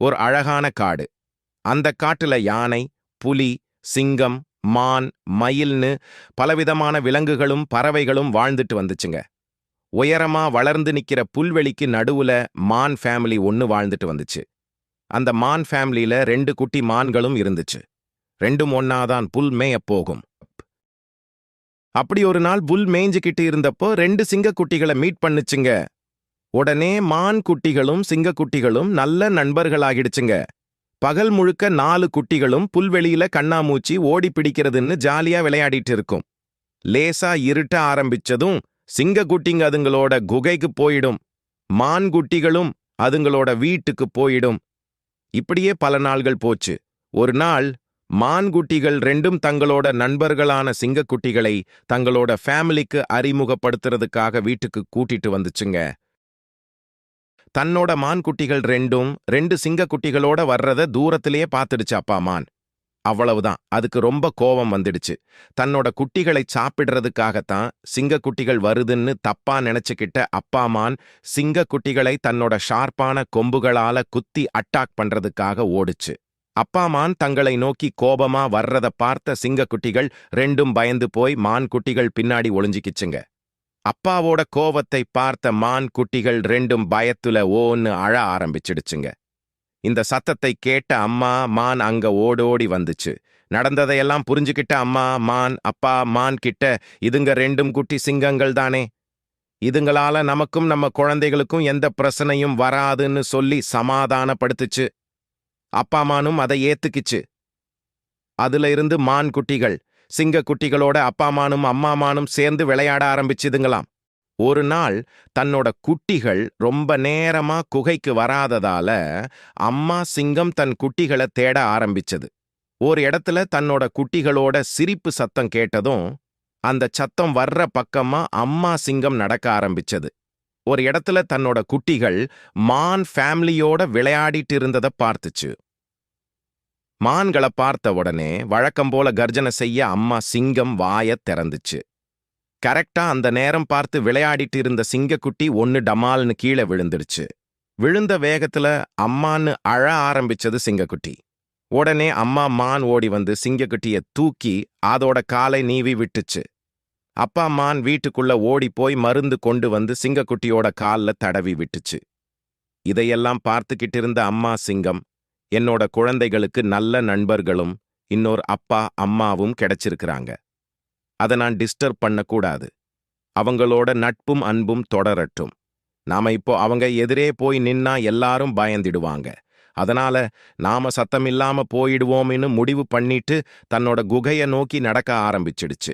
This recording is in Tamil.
ஒரு அழகான காடு. அந்த காட்டுல யானை, புலி, சிங்கம், மான், மயில்னு பலவிதமான விலங்குகளும் பறவைகளும் வாழ்ந்துட்டு வந்துச்சுங்க. உயரமா வளர்ந்து நிக்கிற புல்வெளிக்கு நடுவுல மான் ஃபேமிலி ஒன்னு வாழ்ந்துட்டு வந்துச்சு. அந்த மான் ஃபேமிலியில 2 குட்டி மான்களும் இருந்துச்சு. ரெண்டும் ஒன்னாதான் புல் மேயப் போகும். அப்படி ஒரு நாள் புல் மேய்ஞ்சுக்கிட்டு இருந்தப்போ 2 சிங்கக்குட்டிகளை மீட் பண்ணுச்சுங்க. உடனே மான் குட்டிகளும் சிங்கக்குட்டிகளும் நல்ல நண்பர்களாகிடுச்சுங்க. பகல் முழுக்க 4 குட்டிகளும் புல்வெளியில கண்ணாமூச்சி ஓடி பிடிக்கிறதுன்னு ஜாலியா விளையாடிட்டு இருக்கும். லேசா இருட்ட ஆரம்பிச்சதும் சிங்கக்குட்டிங்க அதுங்களோட குகைக்கு போயிடும். மான் குட்டிகளும் அதுங்களோட வீட்டுக்கு போயிடும். இப்படியே பல நாள்கள் போச்சு. ஒரு நாள் மான்குட்டிகள் 2ம் தங்களோட நண்பர்களான சிங்கக்குட்டிகளை தங்களோட ஃபேமிலிக்கு அறிமுகப்படுத்துறதுக்காக வீட்டுக்கு கூட்டிட்டு வந்துச்சுங்க. தன்னோட மான்குட்டிகள் 2ம் 2 சிங்கக்குட்டிகளோட வர்றத தூரத்திலேயே பார்த்துடுச்சு அப்பா மான். அவ்வளவுதான், அதுக்கு ரொம்ப கோபம் வந்துடுச்சு. தன்னோட குட்டிகளை சாப்பிடுறதுக்காகத்தான் சிங்கக்குட்டிகள் வருதுன்னு தப்பா நினைச்சுக்கிட்ட அப்பா மான் சிங்கக்குட்டிகளை தன்னோட ஷார்ப்பான கொம்புகளால குத்தி அட்டாக் பண்றதுக்காக ஓடுச்சு. அப்பா மான் தங்களை நோக்கி கோபமா வர்றத பார்த்த சிங்கக்குட்டிகள் 2ம் பயந்து போய் மான் குட்டிகள் பின்னாடி ஒளிஞ்சிக்கிச்சுங்க. அப்பாவோட கோவத்தை பார்த்த மான் குட்டிகள் 2ம் பயத்துல ஓன்னு அழ ஆரம்பிச்சிடுச்சுங்க. இந்த சத்தத்தை கேட்ட அம்மா மான் அங்க ஓடோடி வந்துச்சு. நடந்ததையெல்லாம் புரிஞ்சுக்கிட்ட அம்மா மான் அப்பா மான் கிட்ட, இதுங்க 2ம் குட்டி சிங்கங்கள் தானே, இதுங்களால நமக்கும் நம்ம குழந்தைகளுக்கும் எந்த பிரச்சனையும் வராதுன்னு சொல்லி சமாதானப்படுத்துச்சு. அப்பா மானும் அதை ஏத்துக்கிச்சு. அதுல இருந்து மான் குட்டிகள் சிங்கக்குட்டிகளோட அப்பா மானும் அம்மா மானும் சேர்ந்து விளையாட ஆரம்பிச்சுதுங்களாம். ஒரு நாள் தன்னோட குட்டிகள் ரொம்ப நேரமா குகைக்கு வராததால அம்மா சிங்கம் தன் குட்டிகளை தேட ஆரம்பிச்சது. ஒரு இடத்துல தன்னோட குட்டிகளோட சிரிப்பு சத்தம் கேட்டதும் அந்த சத்தம் வர்ற பக்கமா அம்மா சிங்கம் நடக்க ஆரம்பிச்சது. ஒரு இடத்துல தன்னோட குட்டிகள் மான் ஃபேமிலியோட விளையாடிட்டு இருந்ததை பார்த்துச்சு. மான்களை பார்த்த உடனே வழக்கம் போல கர்ஜனை செய்ய அம்மா சிங்கம் வாயத் திறந்துச்சு. கரெக்டா அந்த நேரம் பார்த்து விளையாடிட்டு இருந்த சிங்கக்குட்டி ஒன்னு டமால்னு கீழே விழுந்துடுச்சு. விழுந்த வேகத்துல அம்மான்னு அழ ஆரம்பிச்சது சிங்கக்குட்டி. உடனே அம்மா மான் ஓடி வந்து சிங்கக்குட்டிய தூக்கி அதோட காலை நீவி விட்டுச்சு. அப்பா மான் வீட்டுக்குள்ள ஓடி போய் மருந்து கொண்டு வந்து சிங்கக்குட்டியோட கால்ல தடவி விட்டுச்சு. இதையெல்லாம் பார்த்துக்கிட்டு இருந்த அம்மா சிங்கம், என்னோட குழந்தைகளுக்கு நல்ல நண்பர்களும் இன்னொரு அப்பா அம்மாவும் கிடைச்சிருக்கிறாங்க. அதை நான் டிஸ்டர்ப் பண்ணக்கூடாது. அவங்களோட நட்பும் அன்பும் தொடரட்டும். நாம இப்போ அவங்க எதிரே போய் நின்னா எல்லாரும் பயந்திடுவாங்க. அதனால நாம சத்தமில்லாம போயிடுவோம்னு முடிவு பண்ணிட்டு தன்னோட குகையை நோக்கி நடக்க ஆரம்பிச்சிடுச்சு.